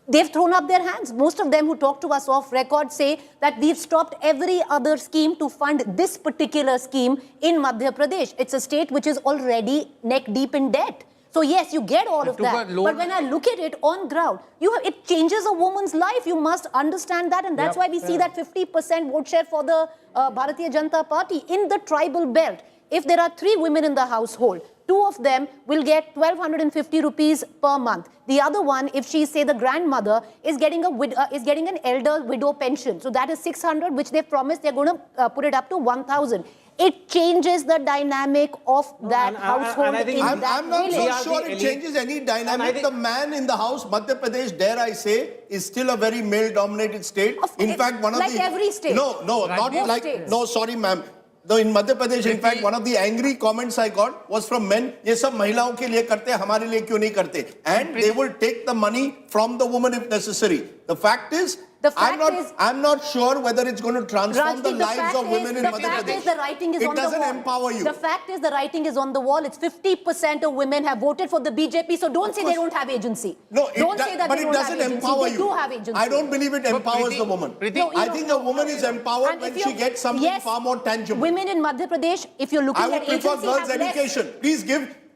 they've thrown up their hands. Most of them who talk to us off record say that we've stopped every other scheme to fund this particular scheme in Madhya Pradesh. It's a state which is already neck deep in debt. So yes, you get all of that. But when I look at it on ground, it changes a woman's life. You must understand that. And that's why we see that 50% vote share for the Bharatiya Janata Party in the tribal belt. If there are 3 women in the household, 2 of them will get 1,250 rupees per month. The other one, if she say the grandmother, is getting an elder widow pension. So that is 600, which they've promised they're going to put it up to 1,000. It changes the dynamic of that household. and I think in that I'm not village. so sure it changes any dynamic. The man in the house, Madhya Pradesh, dare I say, is still a very male-dominated state. In fact, one of like every state. No, not Most like. states. No, sorry, ma'am. No, in Madhya Pradesh, in fact, one of the angry comments I got was from men. ये सब महिलाओं के लिए करते हैं, हमारे लिए क्यों नहीं करते? And they will take the money from the woman if necessary. The fact is, I'm not sure whether it's going to transform the lives of women in Madhya Pradesh. The writing is it on the wall. It doesn't empower you. The fact is the writing is on the wall. It's 50% of women have voted for the BJP. So don't say they don't have agency. No, don't say that but they it don't doesn't have agency. empower They you. do have agency. I don't believe it empowers the woman. I think a woman is empowered when she gets something far more tangible. Women in Madhya Pradesh, if you're looking at agency, I would prefer girls' education.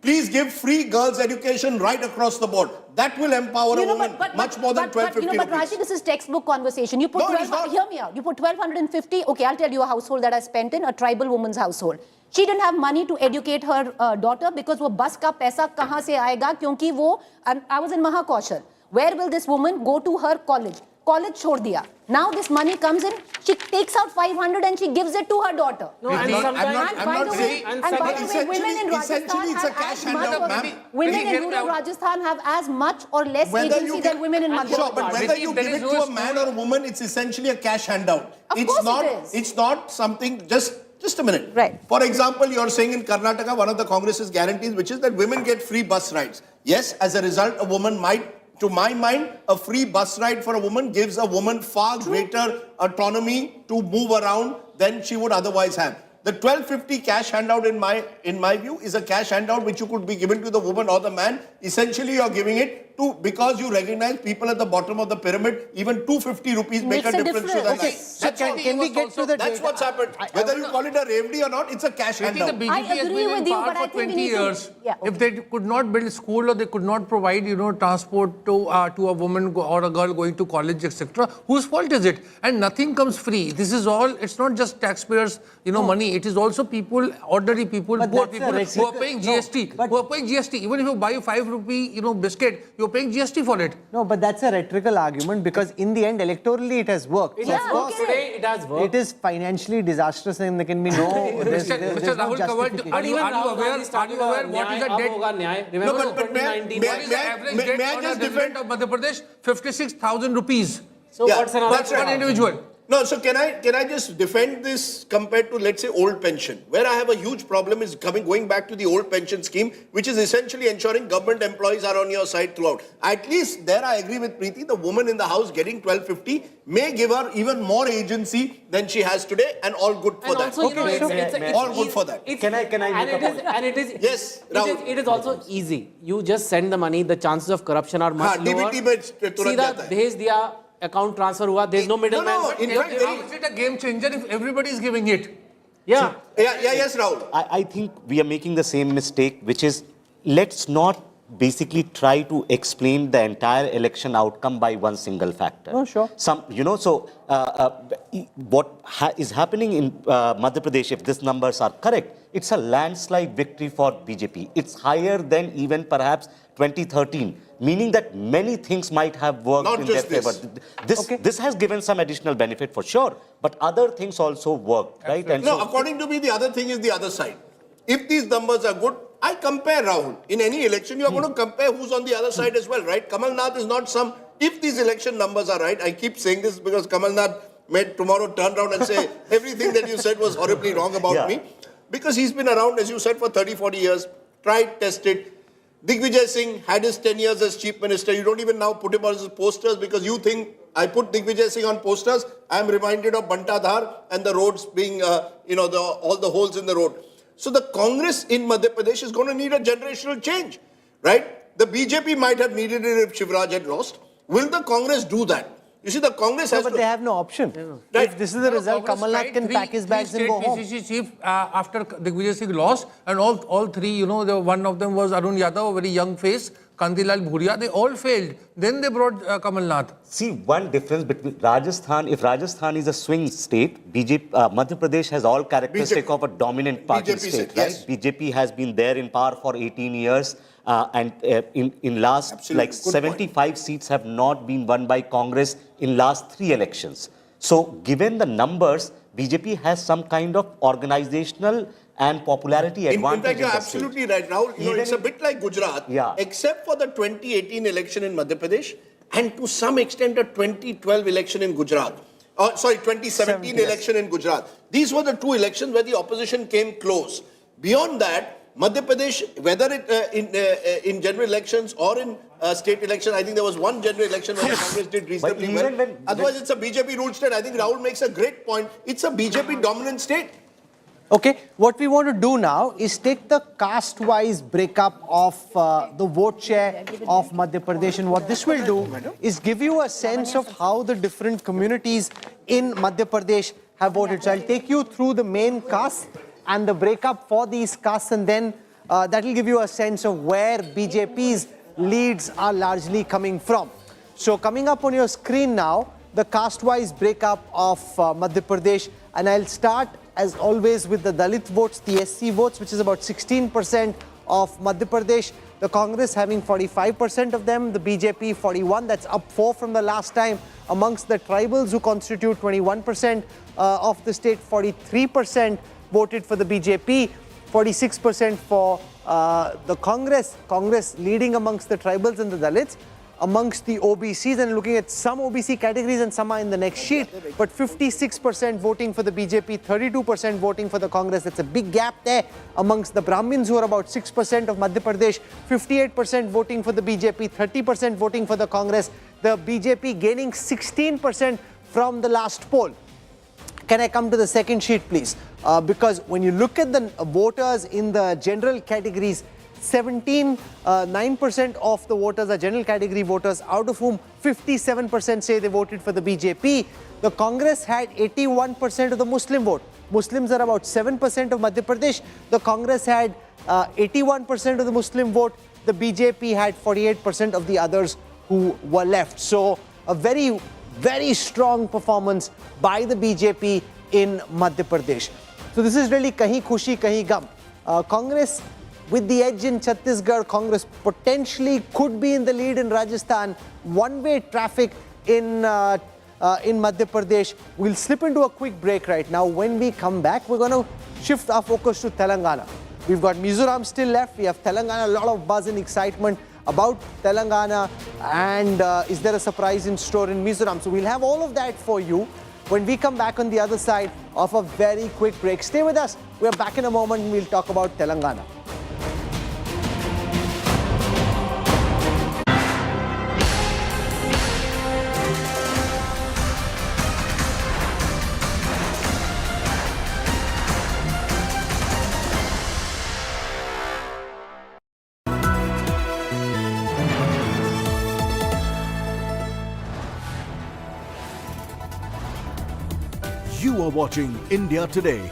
Please give free girls' education right across the board. That will empower a woman much more than 1,250 But Raji, this is textbook conversation. You put hear me out. You put 1,250. Okay, I'll tell you a household that I spent in, a tribal woman's household. She didn't have money to educate her daughter because वो बस का पैसा कहाँ से आएगा? क्योंकि वो I was in Mahakoshal. Where will this woman go to her college? College छोड़ दिया. Now this money comes in, she takes out 500 and she gives it to her daughter. No, I'm not saying. And by the way, women in Essentially, Rajasthan it's a have cash as much handout, or ma'am. women in rural Rajasthan have as much or less Whether agency than women in Madhya Sure, but Pradesh. whether you give it to a man or a woman, it's essentially a cash handout. Of course it is. It's not something just a minute. Right. For example, you're saying in Karnataka, one of the Congress's guarantees, which is that women get free bus rides. Yes, as a result, a woman might, to my mind, a free bus ride for a woman gives a woman far greater autonomy to move around than she would otherwise have. The 1,250 cash handout, in my view, is a cash handout which you could be given to the woman or the man. Essentially, you're giving it to, because you recognize people at the bottom of the pyramid, even 250 rupees make a difference to their life. So can we get to the That's what's happened. Whether you call it a revdi or not, it's a cash I think handout. the BJP has agree been with in you, power but I for think we 20 need to- years. Yeah, okay. If they could not build school or they could not provide, transport to a woman or a girl going to college, etc., whose fault is it? And nothing comes free. This is all. It's not just taxpayers, money. It is also people, ordinary people, poor people who are paying GST. Who are paying GST. Even if you buy a 5 rupee, biscuit, you're paying GST for it. No, but that's a rhetorical argument because in the end, electorally, it has worked. It has worked. Today, it has worked. It is financially disastrous and there can be no, there's Mr. no Rahul covered. justification. Are you aware what is the debt? Remember, but may I- 2019. What is the average debt on a resident of Madhya Pradesh? 56,000 rupees. So what's another that's one right. individual. No, so can I just defend this compared to, let's say, old pension? Where I have a huge problem is going back to the old pension scheme, which is essentially ensuring government employees are on your side throughout. At least there I agree with Preeti, the woman in the house getting 1250 may give her even more agency than she has today, and all good for And that. also, you know, it's all good for that. Can I make a point? And it is Yes, Rahul. it is also easy. You just send the money, the chances of corruption are much lower. DBT में तुरंत सीधा जाता है. भेज दिया, account transfer हुआ, there is no middleman. No, in fact, How is it a game changer if everybody is giving it? Yeah. yes, Rahul. I think we are making the same mistake, which is let's not basically try to explain the entire election outcome by one single factor. Oh, sure. What is happening in Madhya Pradesh, if these numbers are correct, it's a landslide victory for BJP. It's higher than even perhaps 2013, meaning that many things might have worked Not in their just favor. this. This has given some additional benefit for sure, but other things also worked, right? And No, according to me, the other thing is the other side. If these numbers are good, I compare, Rahul. In any election, you are going to compare who's on the other side as well, right? Kamal Nath is not some... If these election numbers are right, I keep saying this because Kamal Nath may tomorrow turn around and say everything that you said was horribly wrong about me. Because he's been around, as you said, for 30, 40 years, tried, tested. Digvijay Singh had his 10 years as chief minister. You don't even now put him on his posters because you think I put Digvijay Singh on posters. I am reminded of Bantadhar and the roads being, all the holes in the road. So the Congress in Madhya Pradesh is going to need a generational change, right? The BJP might have needed it if Shivraj had lost. Will the Congress do that? You see, the Congress has But to... they have no option. Right. If this is the result, Congress Kamal Nath tried can pack his bags and go home. PCC chief after Digvijay Singh lost, and all three, one of them was Arun Yadav, a very young face, Kandilal Bhuria, they all failed. Then they brought Kamal Nath. see one difference between Rajasthan. If Rajasthan is a swing state, Madhya Pradesh has all characteristic of a dominant party BJP state. state, yes. Right? BJP has been there in power for 18 years. In last Absolutely. like Good 75 seats have not been won by Congress in last 3 elections. So given the numbers, BJP has some kind of organizational and popularity In advantage. fact, you're the state. absolutely right, Rahul. Even It's a bit like Gujarat, Yeah. except for the 2018 election in Madhya Pradesh and to some extent a 2012 election in Gujarat. 2017 election in Gujarat. These were the 2 elections where the opposition came close. Beyond that, Madhya Pradesh, whether it in general elections or in state election, I think there was one general election where the Congress did reasonably well. even when- Otherwise, it's a BJP ruled state. I think Rahul makes a great point. It's a BJP dominant state. Okay, what we want to do now is take the caste-wise breakup of the vote share of Madhya Pradesh, and what this will do is give you a sense of how the different communities in Madhya Pradesh have voted. So I'll take you through the main castes and the breakup for these castes, and then that will give you a sense of where BJP's leads are largely coming from. So coming up on your screen now, the caste-wise breakup of Madhya Pradesh, and I'll start as always with the Dalit votes, the SC votes, which is about 16% of Madhya Pradesh. The Congress having 45% of them, the BJP 41, that's up 4 from the last time. Amongst the tribals who constitute 21% of the state, 43% voted for the BJP, 46% for the Congress. Congress leading amongst the tribals and the Dalits. Amongst the OBCs, and looking at some OBC categories and some are in the next sheet, but 56% voting for the BJP, 32% voting for the Congress. That's a big gap there. Amongst the Brahmins, who are about 6% of Madhya Pradesh, 58% voting for the BJP, 30% voting for the Congress. The BJP gaining 16% from the last poll. Can I come to the second sheet, please? Because when you look at the voters in the general categories, 9% of the voters are general category voters, out of whom 57% say they voted for the BJP. The Congress had 81% of the Muslim vote. Muslims are about 7% of Madhya Pradesh. The Congress had 81% of the Muslim vote. The BJP had 48% of the others who were left. So a very, very strong performance by the BJP in Madhya Pradesh. So this is really kahin khushi, kahin gum. Congress with the edge in Chhattisgarh, Congress potentially could be in the lead in Rajasthan. One-way traffic in Madhya Pradesh. We'll slip into a quick break right now. When we come back, we're going to shift our focus to Telangana. We've got Mizoram still left. We have Telangana, a lot of buzz and excitement about Telangana. And is there a surprise in store in Mizoram? So we'll have all of that for you. when we come back on the other side of a very quick break. Stay with us. We're back in a moment and we'll talk about Telangana. You are watching India Today,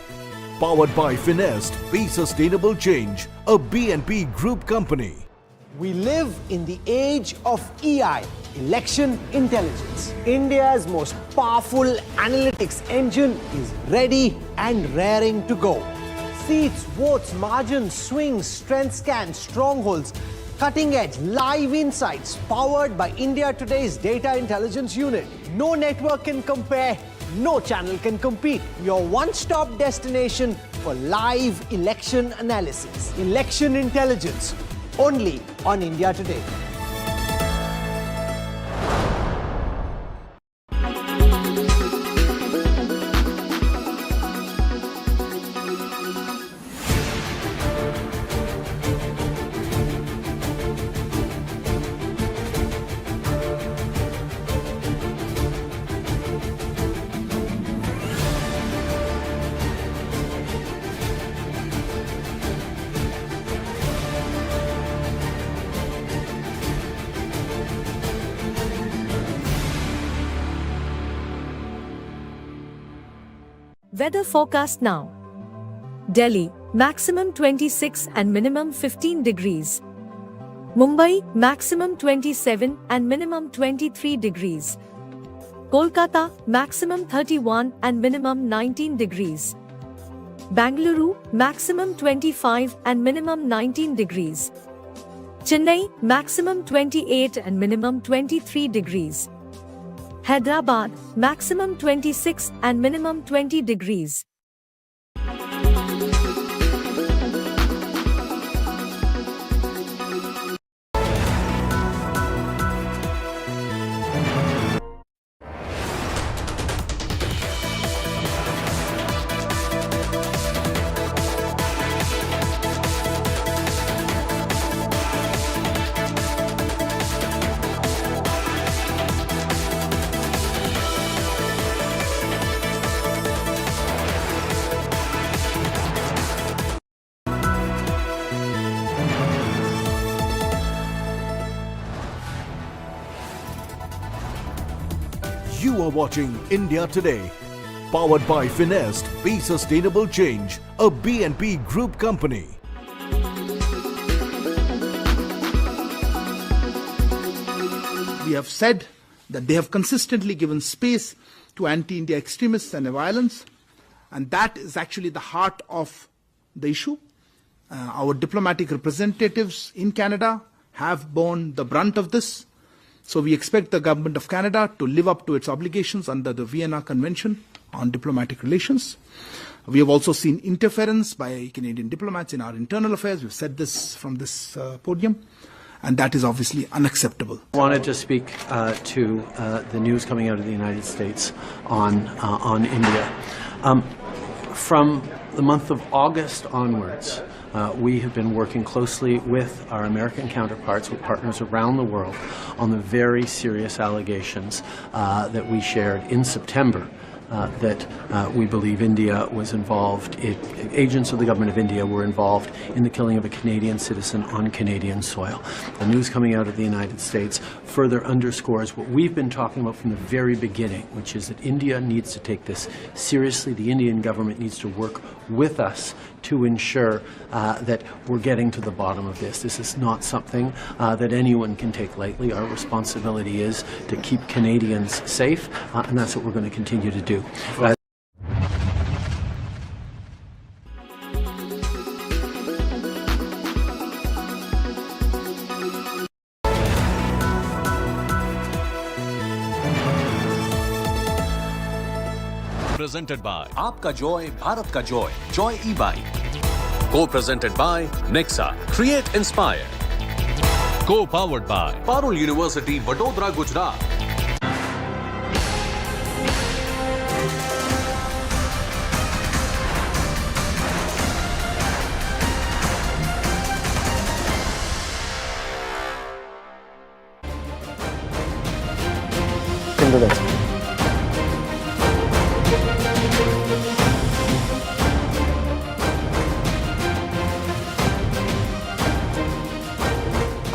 powered by Finest, Be Sustainable Change, a B&P Group company. We live in the age of EI, election intelligence. India's most powerful analytics engine is ready and raring to go. Seats, votes, margins, swings, strength scans, strongholds, cutting edge live insights powered by India Today's data intelligence unit. No network can compare. No channel can compete. Your one-stop destination for live election analysis. Election intelligence, only on India Today. Weather forecast now. Delhi, maximum 26 and minimum 15 degrees. Mumbai, maximum 27 and minimum 23 degrees. Kolkata, maximum 31 and minimum 19 degrees. Bangalore, maximum 25 and minimum 19 degrees. Chennai, maximum 28 and minimum 23 degrees. Hyderabad, maximum 26 and minimum 20 degrees. You are watching India Today, powered by Finest, Be Sustainable Change, a B&P Group company. We have said that they have consistently given space to anti-India extremists and violence, and that is actually the heart of the issue. Our diplomatic representatives in Canada have borne the brunt of this. So we expect the government of Canada to live up to its obligations under the Vienna Convention on Diplomatic Relations. We have also seen interference by Canadian diplomats in our internal affairs. We've said this from this podium, and that is obviously unacceptable. I wanted to speak to the news coming out of the United States on India. From the month of August onwards, we have been working closely with our American counterparts, with partners around the world, on the very serious allegations that we shared in September that we believe India was involved, agents of the government of India were involved in the killing of a Canadian citizen on Canadian soil. The news coming out of the United States further underscores what we've been talking about from the very beginning, which is that India needs to take this seriously. The Indian government needs to work with us to ensure that we're getting to the bottom of this. This is not something that anyone can take lightly. Our responsibility is to keep Canadians safe, and that's what we're going to continue to do. Presented by Aapka Joy, Bharat Ka Joy, Joy E-Bike. Co-presented by Nexa, Create Inspire. Co-powered by Parul University, Vadodara, Gujarat.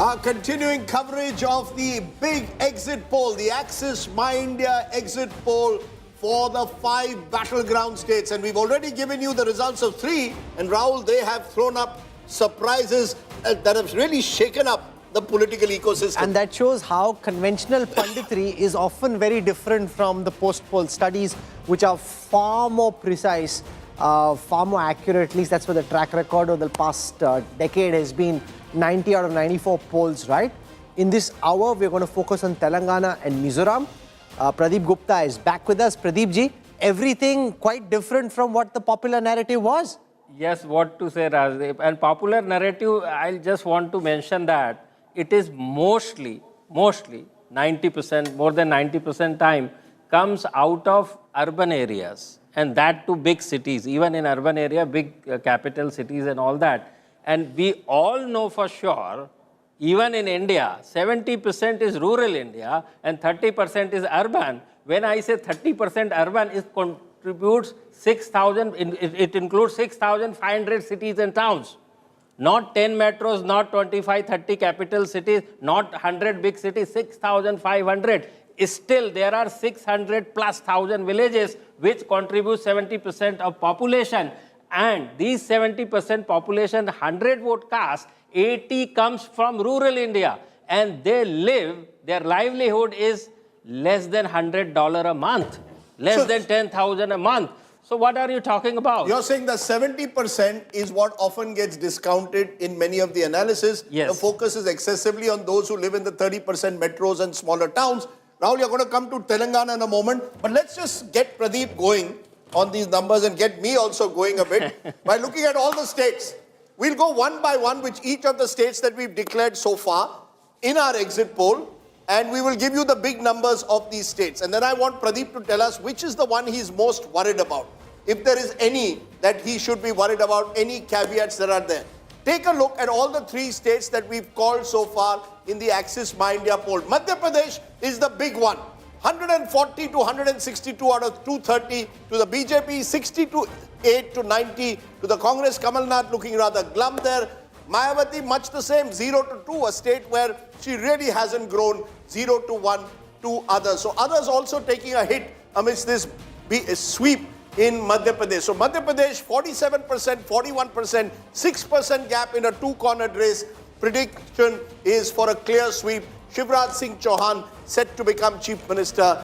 Our continuing coverage of the big exit poll, the Axis My India exit poll for the 5 battleground states. And we've already given you the results of 3. And Rahul, they have thrown up surprises that have really shaken up the political ecosystem. And that shows how conventional punditry is often very different from the post-poll studies, which are far more precise, far more accurate. At least that's what the track record of the past decade has been. 90 out of 94 polls, right? In this hour, we're going to focus on Telangana and Mizoram. Pradeep Gupta is back with us. Pradeep ji, everything quite different from what the popular narrative was. Yes, what to say, Rajdeep. And popular narrative, I just want to mention that it is mostly 90%, more than 90% time comes out of urban areas, and that to big cities, even in urban area, big capital cities and all that. And we all know for sure, even in India, 70% is rural India and 30% is urban. When I say 30% urban, it contributes 6,000, it includes 6,500 cities and towns. Not 10 metros, not 25, 30 capital cities, not 100 big cities, 6,500. Still, there are 600 plus thousand villages which contribute 70% of population. And these 70% population, 100 vote cast, 80 comes from rural India. And they live, their livelihood is less than $100 a month, less than 10,000 a month. So what are you talking about? You're saying that 70% is what often gets discounted in many of the analysis. Yes. The focus is excessively on those who live in the 30% metros and smaller towns. Rahul, you're going to come to Telangana in a moment. But let's just get Pradeep going on these numbers and get me also going a bit by looking at all the states. We'll go one by one with each of the states that we've declared so far in our exit poll, and we will give you the big numbers of these states. And then I want Pradeep to tell us which is the one he's most worried about. If there is any that he should be worried about, any caveats that are there. Take a look at all the 3 states that we've called so far in the Axis My India poll. Madhya Pradesh is the big one. 140 to 162 out of 230 to the BJP, 68 to 90 to the Congress. Kamal Nath looking rather glum there. Mayawati much the same, 0 to 2, a state where she really hasn't grown, 0 to 1 to others. So others also taking a hit amidst this sweep in Madhya Pradesh. So Madhya Pradesh, 47%, 41%, 6% gap in a 2-cornered race. Prediction is for a clear sweep. Shivraj Singh Chauhan set to become Chief Minister.